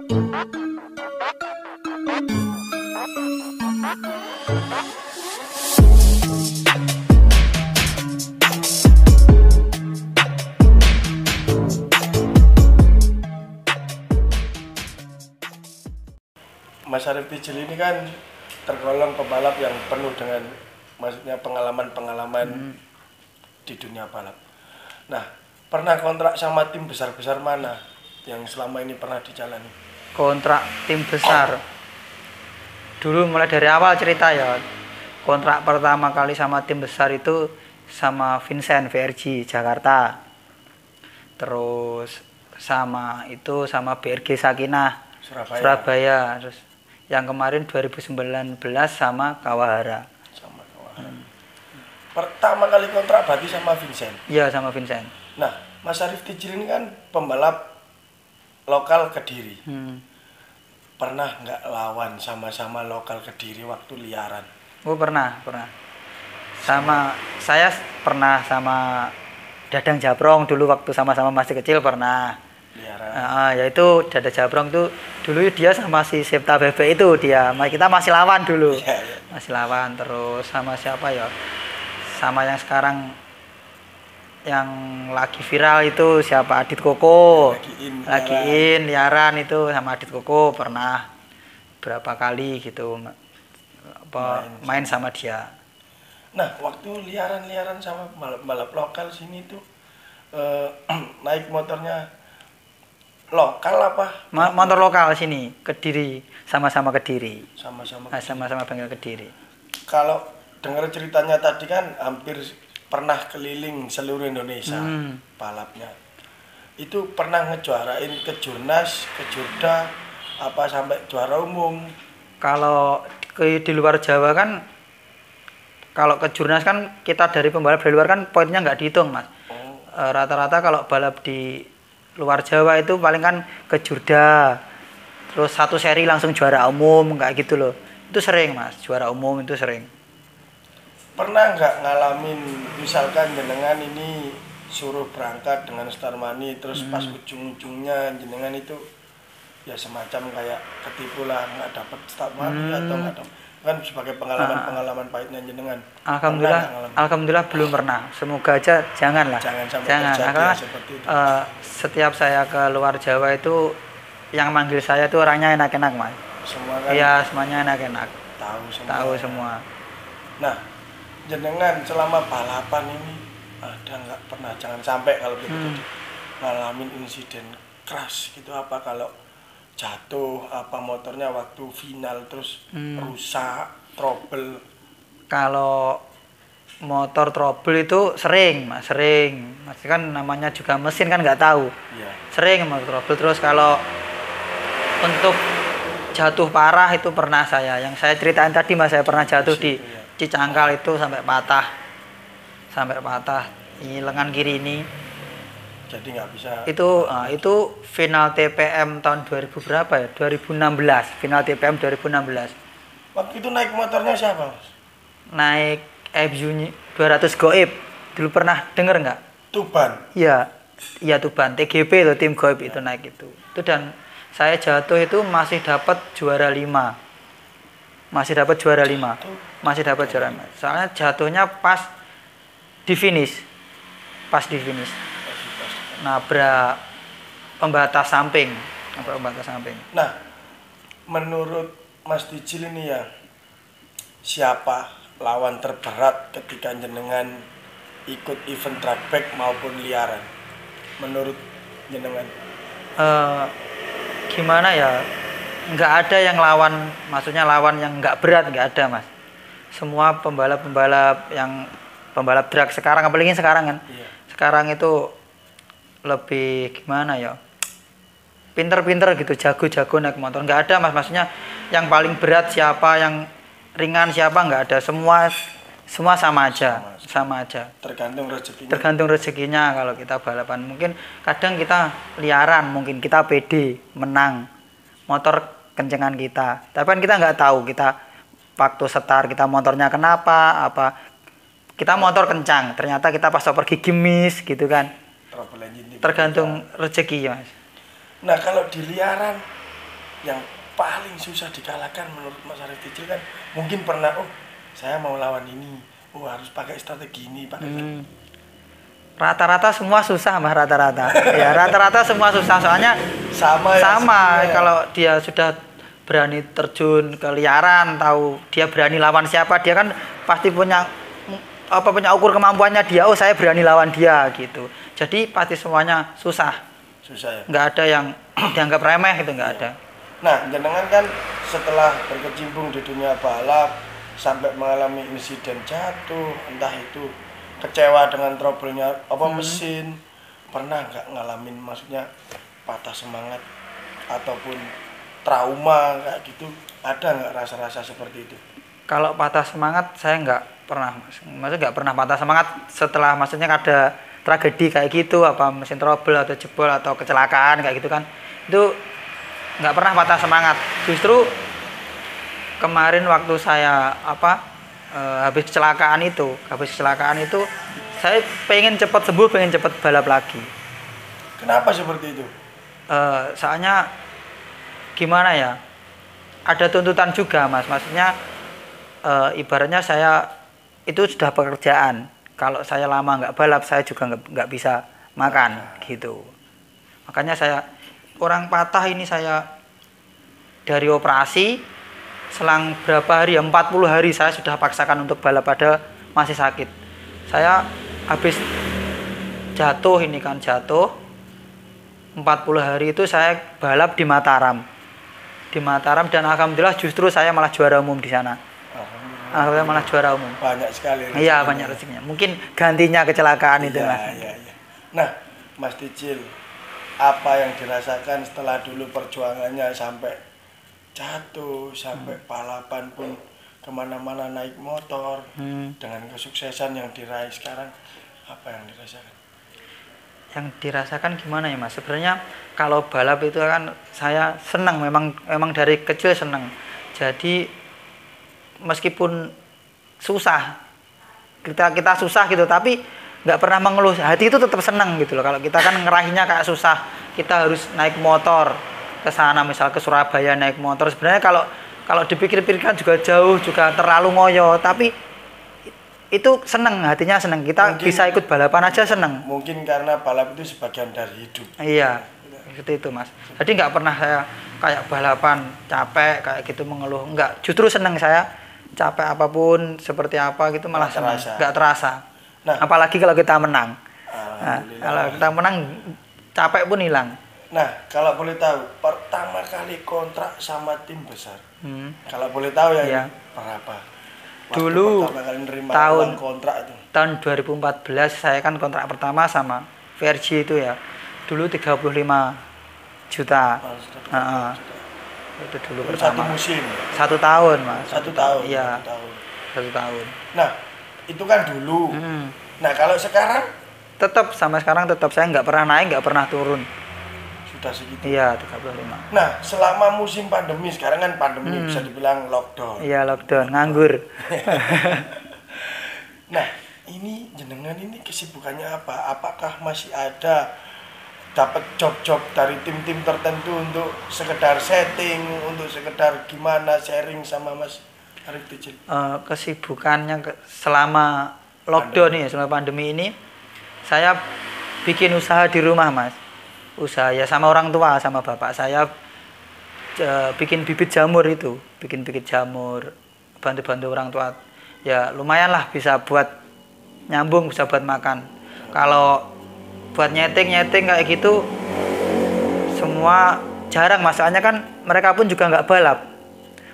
Mas Arif Tijil ini kan tergolong pembalap yang penuh dengan maksudnya pengalaman-pengalaman di dunia balap. Nah, pernah kontrak sama tim besar-besar mana yang selama ini pernah dijalani? Kontrak tim besar. Dulu mulai dari awal cerita ya. Kontrak pertama kali sama tim besar itu sama Vincent VRG Jakarta. Terus sama BRG Sakinah Surabaya. Terus yang kemarin 2019 sama Kawahara. Pertama kali kontrak berarti sama Vincent? Iya, sama Vincent. Nah, Mas Arif Tijil ini kan pembalap lokal Kediri. Pernah nggak lawan sama-sama lokal Kediri waktu liaran? Oh, pernah. Saya pernah sama Dadang Jabrong dulu waktu sama-sama masih kecil pernah. Yaitu Dada Jabrong itu dulu dia sama si Septa Bebe itu kita masih lawan dulu. Masih lawan. Terus sama siapa ya? Sama yang sekarang yang lagi viral itu siapa? Adit Koko. Lagi in liaran itu sama Adit Koko pernah berapa kali gitu main sama dia. Nah, waktu liaran sama balap lokal sini tuh naik motornya lokal apa? Motor lokal sini, Kediri, sama-sama Kediri. Sama-sama bengkel Kediri. Kalau dengar ceritanya tadi kan hampir pernah keliling seluruh Indonesia balapnya. Itu pernah ngejuarain ke Jurnas, ke Jurda, apa sampai juara umum? Kalau di luar Jawa kan, kalau ke Jurnas kan kita dari pembalap dari luar kan poinnya nggak dihitung, Mas. Rata-rata kalau balap di luar Jawa itu paling kan ke Jurda, terus satu seri langsung juara umum kayak gitu loh. Itu sering, Mas, juara umum itu sering. Pernah nggak ngalamin misalkan jenengan ini suruh berangkat dengan Star Money, terus pas ujung-ujungnya jenengan itu ya semacam kayak ketipu lah, nggak dapat Star Money atau nggak dapat, kan sebagai pengalaman pahitnya jenengan? Alhamdulillah belum pernah. Semoga aja jangan sampai karena seperti itu. Setiap saya ke luar Jawa itu yang manggil saya itu orangnya enak-enak, Mas. Semua kan? Iya, semuanya enak-enak. Tahu semua. Nah, jenengan selama balapan ini ada nggak pernah, jangan sampai kalau begitu ngalamin insiden crash gitu, apa kalau jatuh apa motornya waktu final terus rusak, trouble? Kalau motor trouble itu sering, Mas, Masih kan namanya juga mesin kan nggak tahu. Sering motor trouble. Terus kalau untuk jatuh parah itu pernah yang saya ceritain tadi, Mas, saya pernah jatuh di Cicangkal itu sampai patah ini lengan kiri ini. Jadi nggak bisa. Itu final TPM tahun 2000 berapa ya? 2016. Final TPM 2016. Waktu itu naik motornya siapa, Mas? Naik FU 200 Goib. Dulu pernah denger nggak? Tuban. Iya Tuban. TGP itu tim Goib itu naik itu. Dan saya jatuh itu masih dapat juara 5. Masih dapat juara 5. Soalnya jatuhnya pas di finish. Nabrak pembatas samping. Nah, menurut Mas Tijil ini ya, siapa lawan terberat ketika jenengan ikut event track back maupun liaran? Menurut jenengan? Gimana ya? Nggak ada yang maksudnya lawan yang nggak berat, nggak ada, Mas. Semua pembalap yang pembalap drag sekarang, apalagi sekarang kan. Sekarang itu lebih gimana ya, pinter-pinter gitu, jago-jago naik motor. Nggak ada, Mas, maksudnya yang paling berat siapa, yang ringan siapa, nggak ada. Semua sama aja. Tergantung rezekinya. Kalau kita balapan mungkin kadang kita liaran, mungkin kita pede menang motor kencengan kita, tapi kan kita nggak tahu kita waktu setar kita motornya kenapa, apa kita motor kencang, ternyata kita pas pergi gemis gitu kan. Tergantung rezeki, Mas. Nah, kalau di liaran yang paling susah dikalahkan menurut Mas Arif Ticil kan mungkin pernah, oh saya mau lawan ini, oh harus pakai strategi ini, pakai Rata-rata semua susah Mas, rata-rata. Ya, rata-rata semua susah soalnya sama ya. Kalau dia sudah berani terjun ke liaran, tahu dia berani lawan siapa, dia kan pasti punya ukur kemampuannya dia, oh saya berani lawan dia gitu. Jadi pasti semuanya susah ya. Nggak ada yang dianggap remeh gitu, nggak ada. Nah, jenengan kan setelah berkecimpung di dunia balap sampai mengalami insiden jatuh, entah itu kecewa dengan trouble-nya mesin, pernah nggak ngalamin maksudnya patah semangat ataupun trauma kayak gitu, ada nggak rasa-rasa seperti itu? Kalau patah semangat saya nggak pernah, maksudnya nggak pernah patah semangat setelah maksudnya ada tragedi kayak gitu, apa mesin trouble atau jebol atau kecelakaan kayak gitu kan, itu nggak pernah patah semangat. Justru kemarin waktu saya habis kecelakaan itu saya pengen cepat sembuh, pengen cepat balap lagi. Kenapa seperti itu? Soalnya gimana ya, ada tuntutan juga Mas, maksudnya ibaratnya saya itu sudah pekerjaan. Kalau saya lama nggak balap, saya juga nggak bisa makan gitu. Makanya saya orang patah ini, saya dari operasi selang berapa hari ya, 40 hari saya sudah paksakan untuk balap, pada masih sakit. Saya habis jatuh 40 hari itu saya balap di Mataram dan alhamdulillah justru saya malah juara umum di sana. Alhamdulillah malah juara umum. Banyak sekali rezekinya. Iya, banyak rezekinya. Mungkin gantinya kecelakaan itu Mas. Iya. Nah, Mas Ticil, apa yang dirasakan setelah dulu perjuangannya sampai jatuh, sampai balapan pun kemana-mana naik motor, dengan kesuksesan yang diraih sekarang, apa yang dirasakan? Yang dirasakan gimana ya Mas? Sebenarnya kalau balap itu kan saya senang, memang dari kecil senang. Jadi meskipun susah, kita susah gitu, tapi nggak pernah mengeluh, hati itu tetap senang gitu loh. Kalau kita kan ngerahinya kayak susah, kita harus naik motor ke sana, misal ke Surabaya naik motor. Sebenarnya kalau dipikir-pikirkan juga jauh, juga terlalu ngoyo, tapi itu seneng, hatinya seneng. Kita mungkin bisa ikut balapan aja seneng. Mungkin karena balap itu sebagian dari hidup. Iya, seperti itu Mas. Jadi nggak pernah saya kayak balapan capek kayak gitu mengeluh, nggak. Justru seneng saya, capek apapun seperti apa gitu malah seneng, nggak terasa. Nah, apalagi kalau kita menang. Nah, kalau kita menang, capek pun hilang. Nah, kalau boleh tahu, pertama kali kontrak sama tim besar, kalau boleh tahu ya, berapa? Dulu tahun 2014 saya kan kontrak pertama sama Vergi itu ya, dulu 35 juta. Itu dulu pertama. Satu musim. 1 tahun Mas. 1 tahun. Iya. 1 tahun. Nah, itu kan dulu. Nah, kalau sekarang? Tetap sama sekarang tetap, saya nggak pernah naik, nggak pernah turun. Sudah segitu. Iya, 35. Nah, selama musim pandemi, sekarang kan pandemi bisa dibilang lockdown. Iya, lockdown, nganggur. Nah, ini jenengan ini kesibukannya apa? Apakah masih ada dapat job-job dari tim-tim tertentu untuk sekedar setting, untuk sekedar gimana sharing sama Mas Arif Ticil? Kesibukannya selama lockdown ya, selama pandemi ini, saya bikin usaha di rumah Mas. Usaha ya sama orang tua, sama bapak saya, bikin bibit jamur itu, bikin bibit jamur, bantu-bantu orang tua. Ya lumayan lah, bisa buat nyambung, bisa buat makan. Kalau buat nyeting kayak gitu semua jarang, masalahnya kan mereka pun juga nggak balap,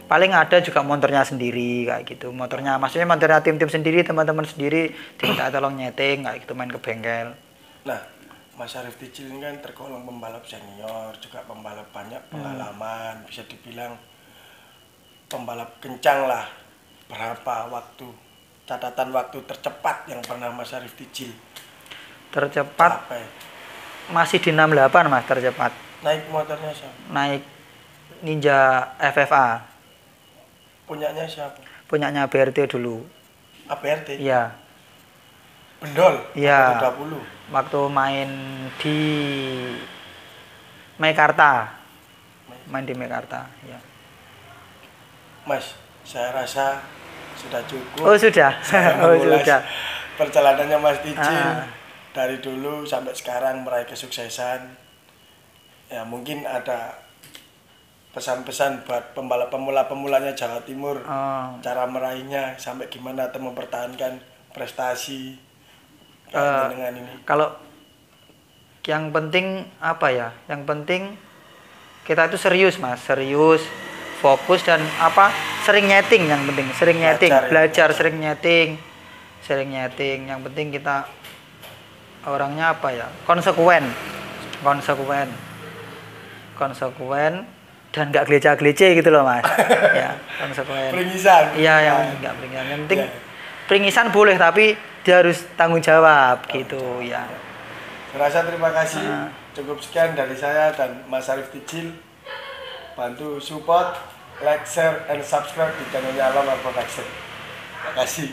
paling ada juga motornya sendiri kayak gitu, motornya tim-tim sendiri, teman-teman sendiri diminta tolong nyeting kayak gitu, main ke bengkel. Nah, Mas Arif Ticil ini kan tergolong pembalap senior, juga pembalap banyak pengalaman, bisa dibilang pembalap kencang lah. Berapa catatan waktu tercepat yang pernah Mas Arif Ticil tercepat capai? Masih di 68 Mas, tercepat. Naik motornya siapa? Naik Ninja FFA. Punyanya siapa? Punyanya BRT dulu. BRT? Iya. Bendol? Iya. 20. Waktu main di Meikarta. main di Mekarta ya. Mas, saya rasa sudah cukup. Oh sudah. Oh sudah. Perjalanannya Mas Ticil dari dulu sampai sekarang meraih kesuksesan. Ya mungkin ada pesan-pesan buat pemula-pemulanya Jawa Timur, cara meraihnya sampai gimana atau mempertahankan prestasi dengan ini. Kalau yang penting apa ya? Yang penting kita itu serius Mas, serius, fokus dan apa? Sering nyeting yang penting, sering nyeting, belajar sering nyeting. Yang penting kita orangnya apa ya? Konsekuen dan nggak gelece-gelece gitu loh Mas. Ya, konsekuen. Peringisan. Iya, yang nggak peringisan. Yang penting peringisan boleh tapi dia harus tanggung jawab gitu ya. Saya rasa terima kasih. Cukup sekian dari saya dan Mas Arif Ticil. Bantu support, like, share, and subscribe di channelnya Alon Production. Terima kasih.